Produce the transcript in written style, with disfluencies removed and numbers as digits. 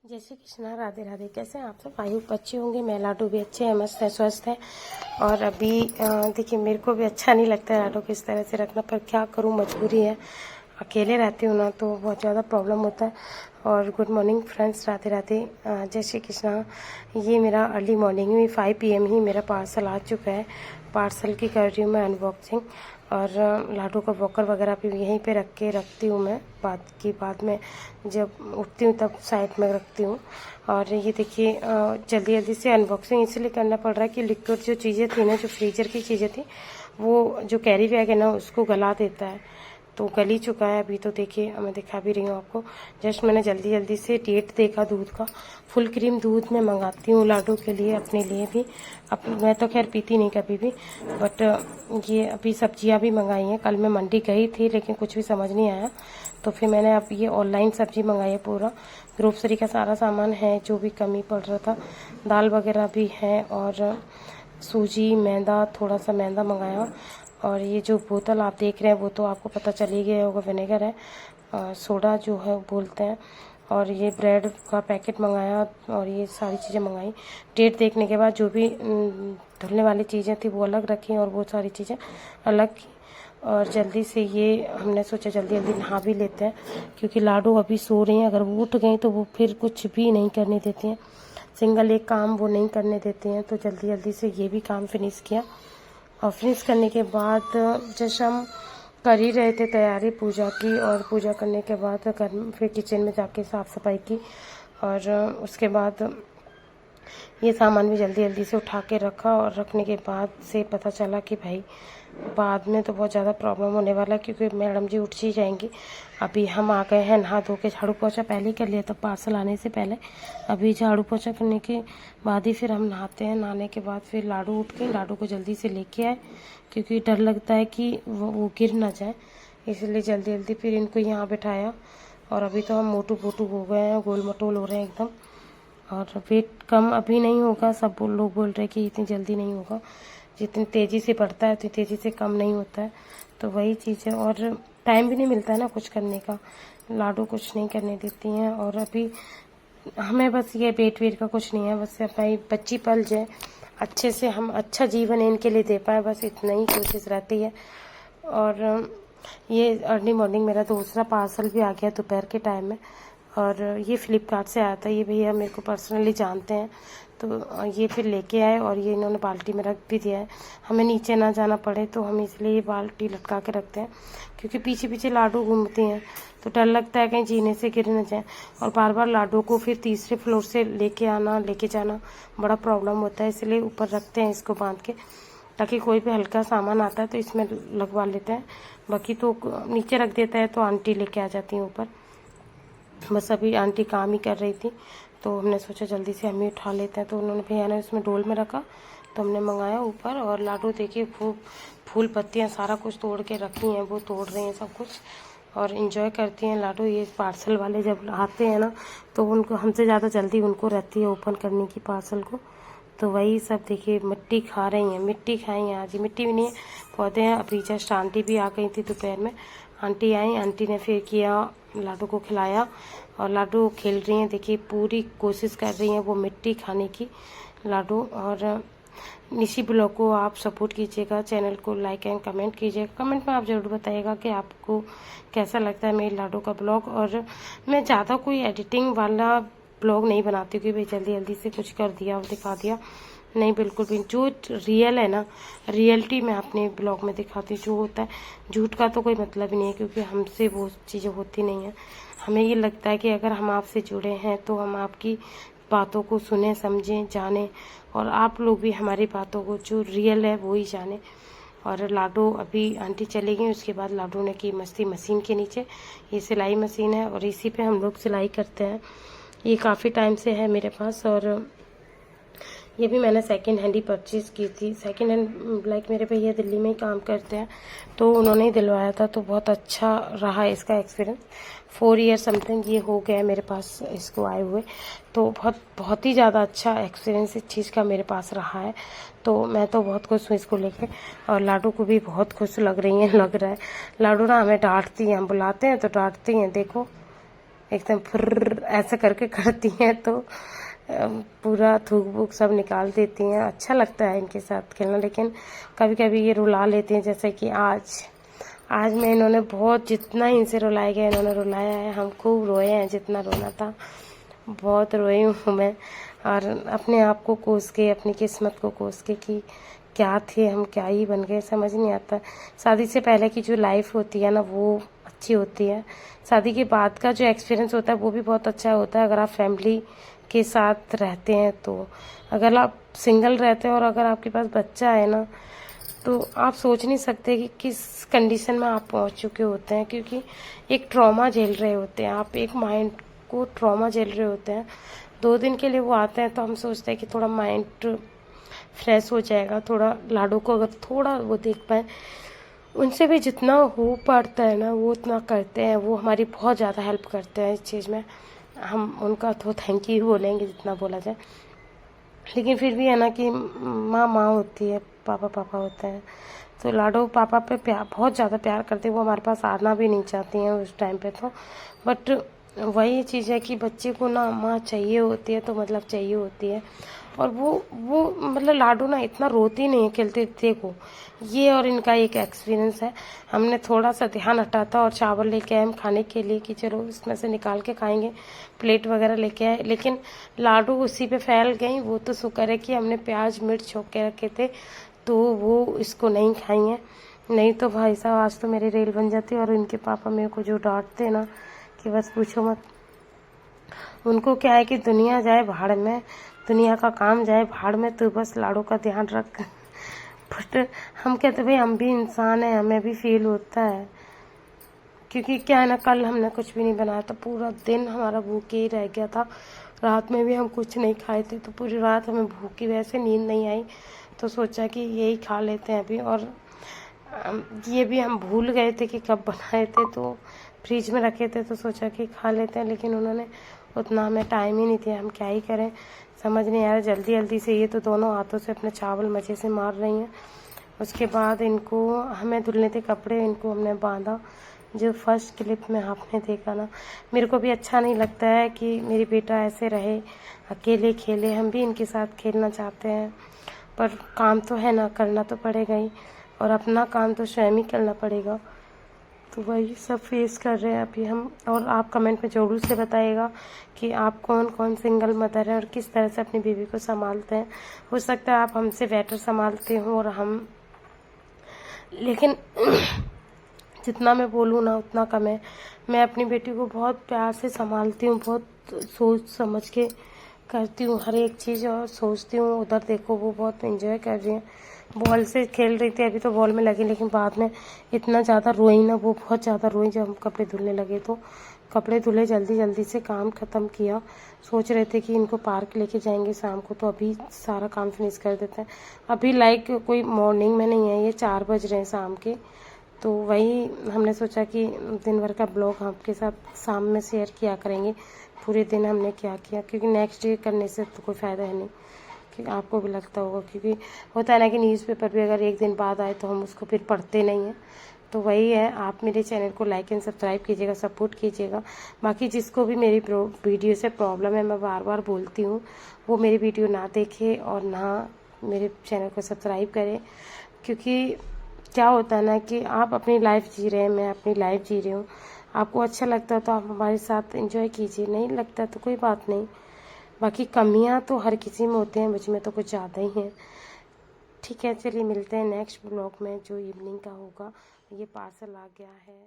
जय श्री कृष्णा, राधे राधे। कैसे हैं आप सब? आई होप अच्छे होंगे। मैं लाडू भी अच्छे हैं, मस्त है, स्वस्थ है। और अभी देखिए, मेरे को भी अच्छा नहीं लगता है लाडू को इस तरह से रखना, पर क्या करूं, मजबूरी है। अकेले रहती हूँ ना, तो बहुत ज़्यादा प्रॉब्लम होता है। और good morning friends, Radhe Radhe, जय श्री कृष्णा। ये मेरा अर्ली मॉर्निंग में 5 PM ही मेरा पार्सल आ चुका है। पार्सल की कर रही हूँ मैं अनबॉक्सिंग। और लाडू का वॉकर वगैरह भी यहीं पे रखती हूँ मैं। बाद में जब उठती हूँ तब साइड में रखती हूँ। और ये देखिए, जल्दी जल्दी से अनबॉक्सिंग इसलिए करना पड़ रहा है कि लिक्विड जो चीज़ें थी ना, जो फ्रीजर की चीज़ें थी, वो जो कैरी बैग है ना, उसको गला देता है। तो गल ही चुका है अभी। तो देखिए, मैं दिखा भी रही हूँ आपको। जस्ट मैंने जल्दी जल्दी से डेट देखा दूध का। फुल क्रीम दूध में मंगाती हूँ लाडू के लिए, अपने लिए भी। मैं तो खैर पीती नहीं कभी भी, बट ये अभी सब्जियां भी मंगाई हैं। कल मैं मंडी गई थी, लेकिन कुछ भी समझ नहीं आया, तो फिर मैंने अब ये ऑनलाइन सब्जी मंगाई है। पूरा ग्रोसरी का सारा सामान है, जो भी कमी पड़ रहा था। दाल वगैरह भी है, और सूजी, मैदा, थोड़ा सा मैदा मंगाया। और ये जो बोतल आप देख रहे हैं, वो तो आपको पता चल ही गया होगा, विनेगर है, सोडा जो है बोलते हैं। और ये ब्रेड का पैकेट मंगाया, और ये सारी चीज़ें मंगाई। डेट देखने के बाद जो भी धुलने वाली चीज़ें थी वो अलग रखी, और वो सारी चीज़ें अलग की। और जल्दी से ये हमने सोचा जल्दी जल्दी नहा भी लेते हैं, क्योंकि लाडू अभी सो रही हैं। अगर वो उठ गई तो वो फिर कुछ भी नहीं करने देती हैं, सिंगल एक काम वो नहीं करने देती हैं। तो जल्दी जल्दी से ये भी काम फिनिश किया। और फिनिश करने के बाद जैसे हम कर ही रहे थे तैयारी पूजा की, और पूजा करने के बाद फिर किचन में जाके साफ़ सफाई की। और उसके बाद ये सामान भी जल्दी जल्दी से उठा के रखा। और रखने के बाद से पता चला कि भाई बाद में तो बहुत ज़्यादा प्रॉब्लम होने वाला है, क्योंकि मैडम जी उठ ही जाएंगी। अभी हम आ गए हैं नहा धो के। झाड़ू पोछा पहले ही कर लिया था पार्सल आने से पहले। अभी झाड़ू पोछा करने के बाद ही फिर हम नहाते हैं। नहाने के बाद फिर लाडू उठ के लाडू को जल्दी से लेके आए, क्योंकि डर लगता है कि वो गिर ना जाए, इसलिए जल्दी जल्दी फिर इनको यहाँ बिठाया। और अभी तो हम मोटू पोटू हो गए हैं, गोल मटोल हो रहे हैं एकदम। और वेट कम अभी नहीं होगा, सब लोग बोल रहे हैं कि इतनी जल्दी नहीं होगा। जितनी तेज़ी से बढ़ता है उतनी तेज़ी से कम नहीं होता है। तो वही चीज़ है, और टाइम भी नहीं मिलता है ना कुछ करने का। लाडू कुछ नहीं करने देती हैं। और अभी हमें बस ये पेट वेट का कुछ नहीं है, बस भाई बच्ची पल जाए अच्छे से, हम अच्छा जीवन इनके लिए दे पाए, बस इतना ही कोशिश रहती है। और ये अर्ली मॉर्निंग मेरा दूसरा पार्सल भी आ गया दोपहर के टाइम में। और ये फ्लिपकार्ट से आया था। ये भैया मेरे को पर्सनली जानते हैं, तो ये फिर लेके आए। और ये इन्होंने बाल्टी में रख भी दिया है, हमें नीचे ना जाना पड़े, तो हम इसलिए ये बाल्टी लटका के रखते हैं, क्योंकि पीछे पीछे लाडू घूमती हैं, तो डर लगता है कहीं जीने से गिर न जाए। और बार बार लाडू को फिर तीसरे फ्लोर से लेके जाना बड़ा प्रॉब्लम होता है, इसलिए ऊपर रखते हैं इसको बांध के, ताकि कोई भी हल्का सामान आता है तो इसमें लगवा लेते हैं। बाकी तो नीचे रख देता है तो आंटी लेके आ जाती हैं ऊपर। बस अभी आंटी काम ही कर रही थी, तो हमने सोचा जल्दी से हम ही उठा लेते हैं। तो उन्होंने भैया ने उसमें डोल में रखा, तो हमने मंगाया ऊपर। और लाडू देखिए खूब फूल पत्तियाँ सारा कुछ तोड़ के रखी हैं, वो तोड़ रही हैं सब कुछ, और इन्जॉय करती हैं लाडू। ये पार्सल वाले जब आते हैं ना, तो उनको हमसे ज़्यादा जल्दी उनको रहती है ओपन करने की पार्सल को। तो वही सब देखिए मिट्टी खा रही हैं, मिट्टी खाई हैं आज। मिट्टी भी नहीं है, पौधे हैं। अभी जस्ट आंटी भी आ गई थी दोपहर में। आंटी आई, आंटी ने फिर किया, लाडू को खिलाया। और लाडू खेल रही हैं, देखिए पूरी कोशिश कर रही हैं वो मिट्टी खाने की लाडू। और निशी ब्लॉग को आप सपोर्ट कीजिएगा, चैनल को लाइक एंड कमेंट कीजिएगा। कमेंट में आप ज़रूर बताइएगा कि आपको कैसा लगता है मेरे लाडू का ब्लॉग। और मैं ज़्यादा कोई एडिटिंग वाला ब्लॉग नहीं बनाती हूँ कि भाई जल्दी जल्दी से कुछ कर दिया और दिखा दिया, नहीं, बिल्कुल भी। जो रियल है ना, रियलिटी मैं अपने ब्लॉग में दिखाती हूँ। जो होता है, झूठ का तो कोई मतलब ही नहीं है, क्योंकि हमसे वो चीज़ें होती नहीं है। हमें ये लगता है कि अगर हम आपसे जुड़े हैं तो हम आपकी बातों को सुने, समझें, जानें, और आप लोग भी हमारी बातों को जो रियल है वो ही जानें। और लाडू अभी आंटी चली गई, उसके बाद लाडू ने की मस्ती मशीन के नीचे। ये सिलाई मशीन है, और इसी पे हम लोग सिलाई करते हैं। ये काफ़ी टाइम से है मेरे पास, और ये भी मैंने सेकंड हैंड ही परचेज़ की थी। सेकंड हैंड लाइक मेरे भैया दिल्ली में ही काम करते हैं, तो उन्होंने ही दिलवाया था, तो बहुत अच्छा रहा इसका एक्सपीरियंस। 4 ईयर समथिंग ये हो गया मेरे पास इसको आए हुए, तो बहुत ही ज़्यादा अच्छा एक्सपीरियंस इस चीज़ का मेरे पास रहा है। तो मैं तो बहुत खुश हूँ इसको लेके, और लाडू को भी बहुत खुश लग रही है, लग रहा है। लाडू ना हमें डांटती है, हम बुलाते हैं तो डांटती हैं, देखो एकदम फिर ऐसा करके करती हैं तो पूरा थूक वूक सब निकाल देती हैं। अच्छा लगता है इनके साथ खेलना, लेकिन कभी कभी ये रुला लेते हैं। जैसे कि आज मैं इन्होंने बहुत, जितना इनसे रुलाया गया इन्होंने रुलाया है। हम खूब रोए हैं, जितना रोना था बहुत रोई हूँ मैं। और अपने आप को कोस के, अपनी किस्मत को कोस के कि क्या थे हम, क्या ही बन गए, समझ नहीं आता। शादी से पहले की जो लाइफ होती है ना वो अच्छी होती है, शादी के बाद का जो एक्सपीरियंस होता है वो भी बहुत अच्छा होता है अगर आप फैमिली के साथ रहते हैं तो। अगर आप सिंगल रहते हैं और अगर आपके पास बच्चा है ना, तो आप सोच नहीं सकते कि किस कंडीशन में आप पहुंच चुके होते हैं, क्योंकि एक ट्रॉमा झेल रहे होते हैं आप, एक माइंड को ट्रॉमा झेल रहे होते हैं। 2 दिन के लिए वो आते हैं तो हम सोचते हैं कि थोड़ा माइंड फ्रेश हो जाएगा, थोड़ा लाडो को अगर थोड़ा वो देख पाए, उनसे भी जितना हो पाता है ना वो उतना करते हैं। वो हमारी बहुत ज़्यादा हेल्प करते हैं इस चीज़ में, हम उनका तो थैंक यू बोलेंगे जितना बोला जाए। लेकिन फिर भी है ना कि माँ माँ होती है, पापा पापा होते हैं, तो लाडो पापा पे प्यार, बहुत ज़्यादा प्यार करते हैं। वो हमारे पास आना भी नहीं चाहती हैं उस टाइम पे तो। बट वही चीज़ है कि बच्चे को ना माँ चाहिए होती है, तो मतलब चाहिए होती है। और वो मतलब लाडो ना इतना रोती नहीं है, खेलते देखो ये और इनका एक एक्सपीरियंस है। हमने थोड़ा सा ध्यान हटाता और चावल लेके आए हम खाने के लिए कि चलो इसमें से निकाल के खाएंगे, प्लेट वगैरह लेके आए, लेकिन लाडो उसी पे फैल गई। वो तो शुक्र है कि हमने प्याज मिर्च छोक के रखे थे तो वो इसको नहीं खाई हैं, नहीं तो भाई साहब आज तो मेरी रेल बन जाती। और इनके पापा मेरे को जो डांटते ना कि बस पूछो मत। उनको क्या है कि दुनिया जाए भाड़ में, दुनिया का काम जाए भाड़ में, तो बस लाडो का ध्यान रख। बट हम कहते भाई हम भी इंसान हैं, हमें भी फील होता है। क्योंकि क्या है ना, कल हमने कुछ भी नहीं बनाया था, पूरा दिन हमारा भूखे ही रह गया था। रात में भी हम कुछ नहीं खाए थे, तो पूरी रात हमें भूखी वैसे नींद नहीं आई, तो सोचा कि यही खा लेते हैं अभी। और ये भी हम भूल गए थे कि कब बनाए थे, तो फ्रिज में रखे थे तो सोचा कि खा लेते हैं, लेकिन उन्होंने उतना हमें टाइम ही नहीं दिया। हम क्या ही करें, समझ नहीं आ रहा। जल्दी जल्दी से ये तो दोनों हाथों से अपने चावल मजे से मार रही हैं। उसके बाद इनको हमें धुलने थे कपड़े, इनको हमने बांधा। जो फर्स्ट क्लिप में आपने देखा ना, मेरे को भी अच्छा नहीं लगता है कि मेरी बेटा ऐसे रहे, अकेले खेले। हम भी इनके साथ खेलना चाहते हैं, पर काम तो है ना, करना तो पड़ेगा ही, और अपना काम तो स्वयं ही करना पड़ेगा। तो वही सब फेस कर रहे हैं अभी हम। और आप कमेंट में ज़रूर से बताइएगा कि आप कौन कौन सिंगल मदर है और किस तरह से अपनी बीवी को संभालते हैं। हो सकता है आप हमसे बेटर संभालते हो और हम, लेकिन जितना मैं बोलूँ ना उतना कम है। मैं अपनी बेटी को बहुत प्यार से संभालती हूँ, बहुत सोच समझ के करती हूँ हर एक चीज़, और सोचती हूँ उधर देखो वो बहुत एंजॉय कर रही है, बॉल से खेल रही थी, अभी तो बॉल में लगी, लेकिन बाद में इतना ज़्यादा रोई ना, वो बहुत ज़्यादा रोई जब हम कपड़े धुलने लगे। तो कपड़े धुले, जल्दी जल्दी से काम ख़त्म किया। सोच रहे थे कि इनको पार्क लेके जाएंगे शाम को, तो अभी सारा काम फिनिश कर देते हैं। अभी लाइक कोई मॉर्निंग में नहीं है, ये 4 बज रहे हैं शाम के। तो वही हमने सोचा कि दिन भर का ब्लॉग आपके साथ शाम में शेयर किया करेंगे, पूरे दिन हमने क्या किया, क्योंकि नेक्स्ट डे करने से तो कोई फ़ायदा है नहीं, क्योंकि आपको भी लगता होगा। क्योंकि होता है ना कि न्यूज़पेपर भी अगर एक दिन बाद आए तो हम उसको फिर पढ़ते नहीं हैं। तो वही है, आप मेरे चैनल को लाइक एंड सब्सक्राइब कीजिएगा, सपोर्ट कीजिएगा। बाकी जिसको भी मेरी वीडियो से प्रॉब्लम है, मैं बार बार बोलती हूँ, वो मेरी वीडियो ना देखे और ना मेरे चैनल को सब्सक्राइब करें। क्योंकि क्या होता है ना कि आप अपनी लाइफ जी रहे हैं, मैं अपनी लाइफ जी रही हूँ। आपको अच्छा लगता है तो आप हमारे साथ एंजॉय कीजिए, नहीं लगता तो कोई बात नहीं। बाकी कमियां तो हर किसी में होते हैं, मुझ में तो कुछ ज़्यादा ही हैं। ठीक है, चलिए मिलते हैं नेक्स्ट ब्लॉग में जो इवनिंग का होगा। ये पार्सल आ गया है।